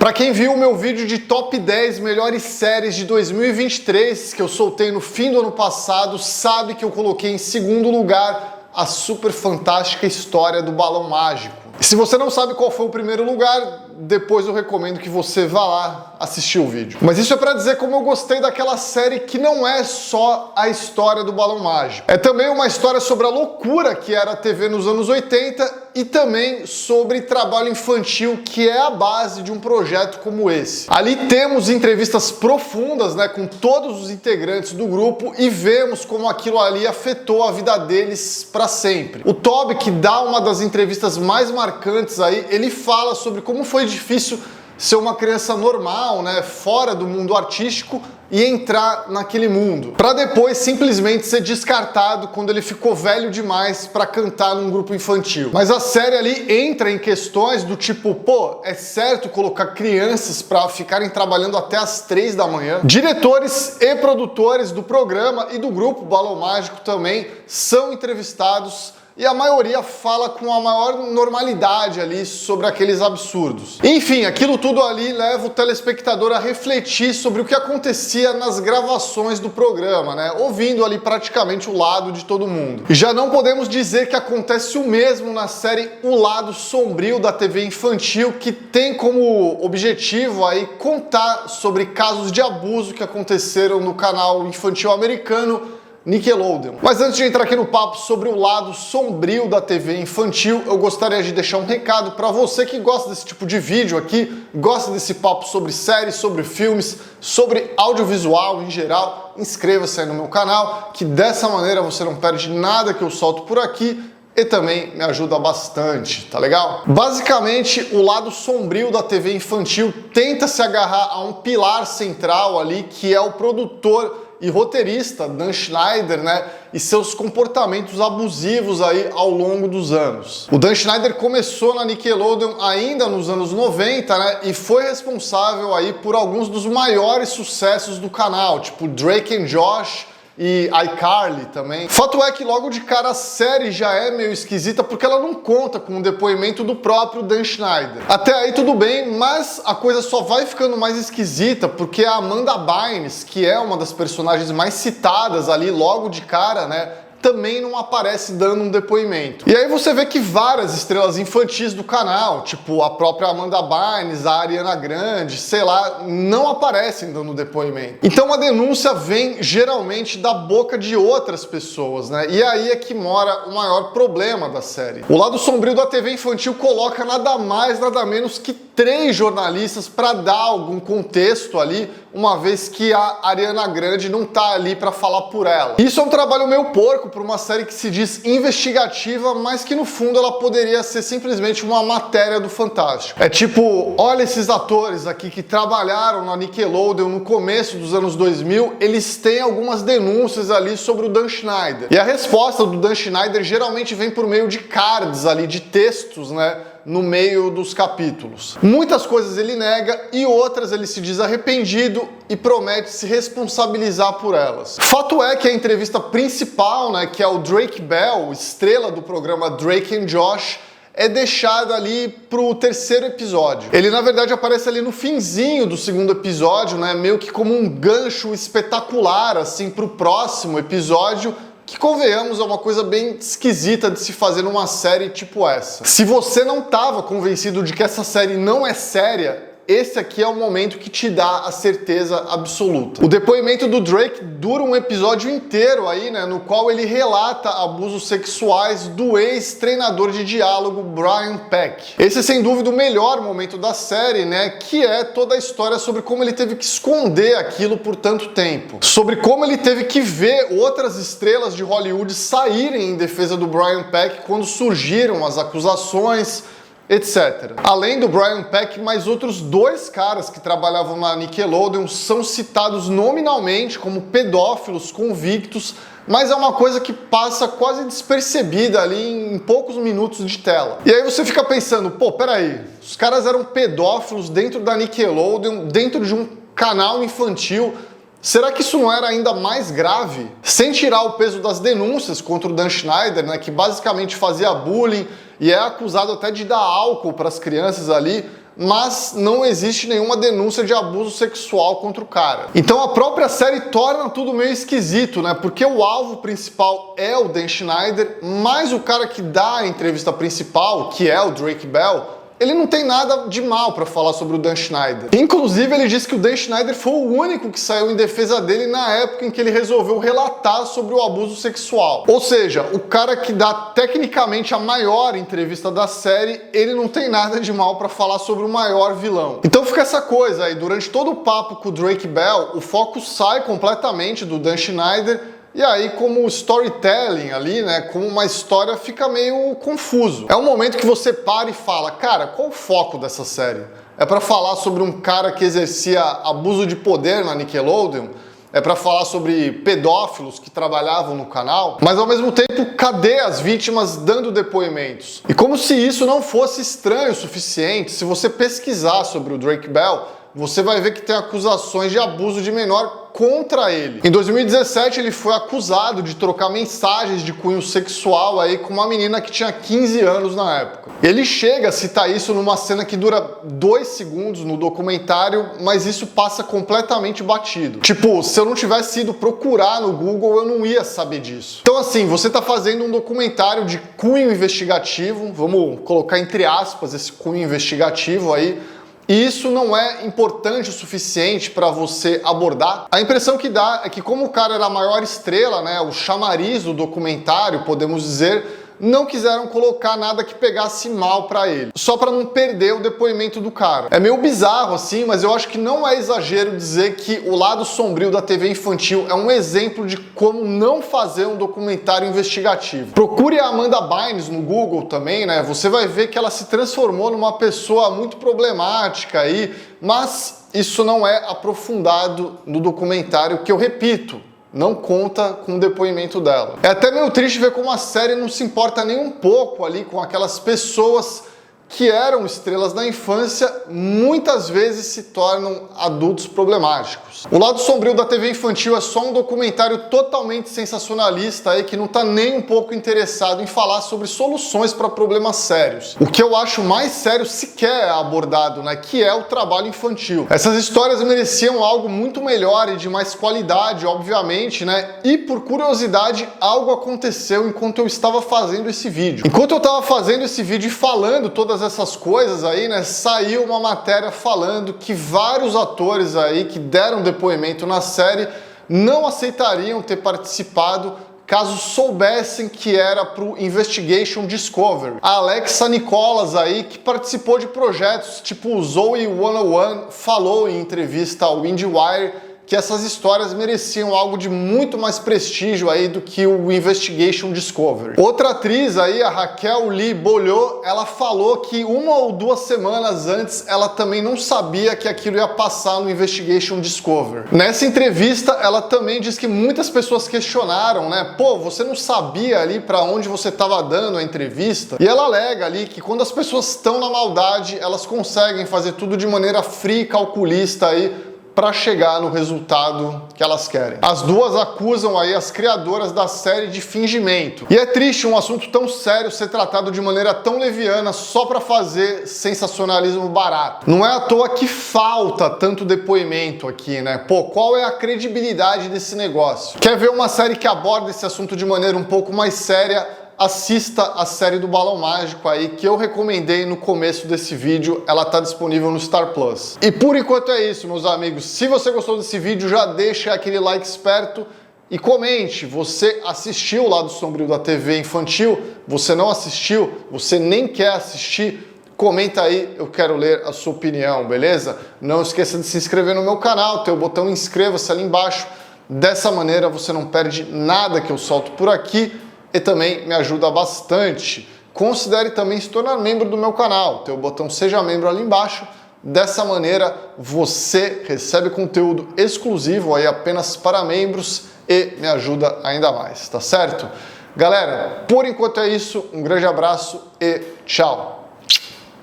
Pra quem viu o meu vídeo de top 10 melhores séries de 2023, que eu soltei no fim do ano passado, sabe que eu coloquei em segundo lugar a super fantástica história do Balão Mágico. E se você não sabe qual foi o primeiro lugar, depois eu recomendo que você vá lá assistir o vídeo. Mas isso é pra dizer como eu gostei daquela série que não é só a história do Balão Mágico. É também uma história sobre a loucura que era a TV nos anos 80 e também sobre trabalho infantil, que é a base de um projeto como esse. Ali temos entrevistas profundas, né, com todos os integrantes do grupo e vemos como aquilo ali afetou a vida deles para sempre. O Toby, que dá uma das entrevistas mais marcantes aí, ele fala sobre como foi difícil ser uma criança normal, né, fora do mundo artístico e entrar naquele mundo, para depois simplesmente ser descartado quando ele ficou velho demais para cantar num grupo infantil. Mas a série ali entra em questões do tipo, pô, é certo colocar crianças para ficarem trabalhando até as 3 da manhã? Diretores e produtores do programa e do grupo Balão Mágico também são entrevistados e a maioria fala com a maior normalidade ali sobre aqueles absurdos. Enfim, aquilo tudo ali leva o telespectador a refletir sobre o que acontecia nas gravações do programa, né? Ouvindo ali praticamente o lado de todo mundo. E já não podemos dizer que acontece o mesmo na série O Lado Sombrio da TV infantil, que tem como objetivo aí contar sobre casos de abuso que aconteceram no canal infantil americano Nickelodeon. Mas antes de entrar aqui no papo sobre o lado sombrio da TV infantil, eu gostaria de deixar um recado para você que gosta desse tipo de vídeo aqui, gosta desse papo sobre séries, sobre filmes, sobre audiovisual em geral. Inscreva-se aí no meu canal, que dessa maneira você não perde nada que eu solto por aqui e também me ajuda bastante, tá legal? Basicamente, o lado sombrio da TV infantil tenta se agarrar a um pilar central ali, que é o produtor e roteirista Dan Schneider, né, e seus comportamentos abusivos aí ao longo dos anos. O Dan Schneider começou na Nickelodeon ainda nos anos 90, né, e foi responsável aí por alguns dos maiores sucessos do canal, tipo Drake and Josh e iCarly também. Fato é que logo de cara a série já é meio esquisita porque ela não conta com o depoimento do próprio Dan Schneider. Até aí tudo bem, mas a coisa só vai ficando mais esquisita porque a Amanda Bynes, que é uma das personagens mais citadas ali logo de cara, né, também não aparece dando um depoimento. E aí você vê que várias estrelas infantis do canal, tipo a própria Amanda Bynes, a Ariana Grande, sei lá, não aparecem dando depoimento. Então a denúncia vem geralmente da boca de outras pessoas, né? E aí é que mora o maior problema da série. O lado sombrio da TV infantil coloca nada mais, nada menos que 3 jornalistas para dar algum contexto ali, uma vez que a Ariana Grande não tá ali para falar por ela. Isso é um trabalho meio porco para uma série que se diz investigativa, mas que no fundo ela poderia ser simplesmente uma matéria do Fantástico. É tipo, olha esses atores aqui que trabalharam na Nickelodeon no começo dos anos 2000, eles têm algumas denúncias ali sobre o Dan Schneider. E a resposta do Dan Schneider geralmente vem por meio de cards ali, de textos, né, no meio dos capítulos. Muitas coisas ele nega e outras ele se diz arrependido e promete se responsabilizar por elas. Fato é que a entrevista principal, né, que é o Drake Bell, estrela do programa Drake and Josh, é deixada ali pro 3º episódio. Ele na verdade aparece ali no finzinho do 2º episódio, né, meio que como um gancho espetacular assim pro próximo episódio, que, convenhamos, é uma coisa bem esquisita de se fazer numa série tipo essa. Se você não estava convencido de que essa série não é séria, esse aqui é o momento que te dá a certeza absoluta. O depoimento do Drake dura um episódio inteiro aí, né, no qual ele relata abusos sexuais do ex-treinador de diálogo Brian Peck. Esse é sem dúvida o melhor momento da série, né, que é toda a história sobre como ele teve que esconder aquilo por tanto tempo. Sobre como ele teve que ver outras estrelas de Hollywood saírem em defesa do Brian Peck quando surgiram as acusações, etc. Além do Brian Peck, mais outros 2 caras que trabalhavam na Nickelodeon são citados nominalmente como pedófilos convictos, mas é uma coisa que passa quase despercebida ali em poucos minutos de tela. E aí você fica pensando, pô, peraí, os caras eram pedófilos dentro da Nickelodeon, dentro de um canal infantil. Será que isso não era ainda mais grave? Sem tirar o peso das denúncias contra o Dan Schneider, né, que basicamente fazia bullying e é acusado até de dar álcool para as crianças ali, mas não existe nenhuma denúncia de abuso sexual contra o cara. Então a própria série torna tudo meio esquisito, né? Porque o alvo principal é o Dan Schneider, mas o cara que dá a entrevista principal, que é o Drake Bell, ele não tem nada de mal para falar sobre o Dan Schneider. Inclusive, ele disse que o Dan Schneider foi o único que saiu em defesa dele na época em que ele resolveu relatar sobre o abuso sexual. Ou seja, o cara que dá tecnicamente a maior entrevista da série, ele não tem nada de mal para falar sobre o maior vilão. Então fica essa coisa aí, durante todo o papo com o Drake Bell, o foco sai completamente do Dan Schneider. E aí, como storytelling ali, né, como uma história, fica meio confuso. É um momento que você para e fala, cara, qual o foco dessa série? É pra falar sobre um cara que exercia abuso de poder na Nickelodeon? É pra falar sobre pedófilos que trabalhavam no canal? Mas ao mesmo tempo, cadê as vítimas dando depoimentos? E como se isso não fosse estranho o suficiente, se você pesquisar sobre o Drake Bell, você vai ver que tem acusações de abuso de menor contra ele. Em 2017, ele foi acusado de trocar mensagens de cunho sexual aí com uma menina que tinha 15 anos na época. Ele chega a citar isso numa cena que dura 2 segundos no documentário, mas isso passa completamente batido. Tipo, se eu não tivesse ido procurar no Google, eu não ia saber disso. Então assim, você tá fazendo um documentário de cunho investigativo, vamos colocar entre aspas esse cunho investigativo aí, e isso não é importante o suficiente para você abordar. A impressão que dá é que como o cara era a maior estrela, né, o chamariz do documentário, podemos dizer, não quiseram colocar nada que pegasse mal pra ele, só pra não perder o depoimento do cara. É meio bizarro assim, mas eu acho que não é exagero dizer que o lado sombrio da TV infantil é um exemplo de como não fazer um documentário investigativo. Procure a Amanda Bynes no Google também, né? Você vai ver que ela se transformou numa pessoa muito problemática aí, mas isso não é aprofundado no documentário, que eu repito, não conta com o depoimento dela. É até meio triste ver como a série não se importa nem um pouco ali com aquelas pessoas que eram estrelas na infância, muitas vezes se tornam adultos problemáticos. O lado sombrio da TV infantil é só um documentário totalmente sensacionalista aí que não tá nem um pouco interessado em falar sobre soluções para problemas sérios. O que eu acho mais sério sequer é abordado, né, que é o trabalho infantil. Essas histórias mereciam algo muito melhor e de mais qualidade, obviamente, né? E por curiosidade, algo aconteceu enquanto eu estava fazendo esse vídeo. Enquanto eu estava fazendo esse vídeo e falando todas essas coisas aí, né, saiu uma matéria falando que vários atores aí que deram depoimento na série não aceitariam ter participado caso soubessem que era pro Investigation Discovery. A Alexa Nicholas aí, que participou de projetos tipo o Zoe 101, falou em entrevista ao IndieWire que essas histórias mereciam algo de muito mais prestígio aí do que o Investigation Discovery. Outra atriz aí, a Raquel Lee Bolleau, ela falou que 1 ou 2 semanas antes ela também não sabia que aquilo ia passar no Investigation Discovery. Nessa entrevista, ela também diz que muitas pessoas questionaram, né? Pô, você não sabia ali para onde você estava dando a entrevista? E ela alega ali que quando as pessoas estão na maldade, elas conseguem fazer tudo de maneira fria e calculista aí, para chegar no resultado que elas querem. As duas acusam aí as criadoras da série de fingimento. E é triste um assunto tão sério ser tratado de maneira tão leviana só para fazer sensacionalismo barato. Não é à toa que falta tanto depoimento aqui, né? Pô, qual é a credibilidade desse negócio? Quer ver uma série que aborda esse assunto de maneira um pouco mais séria? Assista a série do Balão Mágico aí, que eu recomendei no começo desse vídeo, ela tá disponível no Star Plus. E por enquanto é isso, meus amigos. Se você gostou desse vídeo, já deixa aquele like esperto e comente. Você assistiu o Lado Sombrio da TV infantil? Você não assistiu? Você nem quer assistir? Comenta aí, eu quero ler a sua opinião, beleza? Não esqueça de se inscrever no meu canal, tem o botão inscreva-se ali embaixo. Dessa maneira você não perde nada que eu solto por aqui. E também me ajuda bastante. Considere também se tornar membro do meu canal. Tem o botão Seja Membro ali embaixo. Dessa maneira você recebe conteúdo exclusivo aí apenas para membros e me ajuda ainda mais, tá certo? Galera, por enquanto é isso. Um grande abraço e tchau!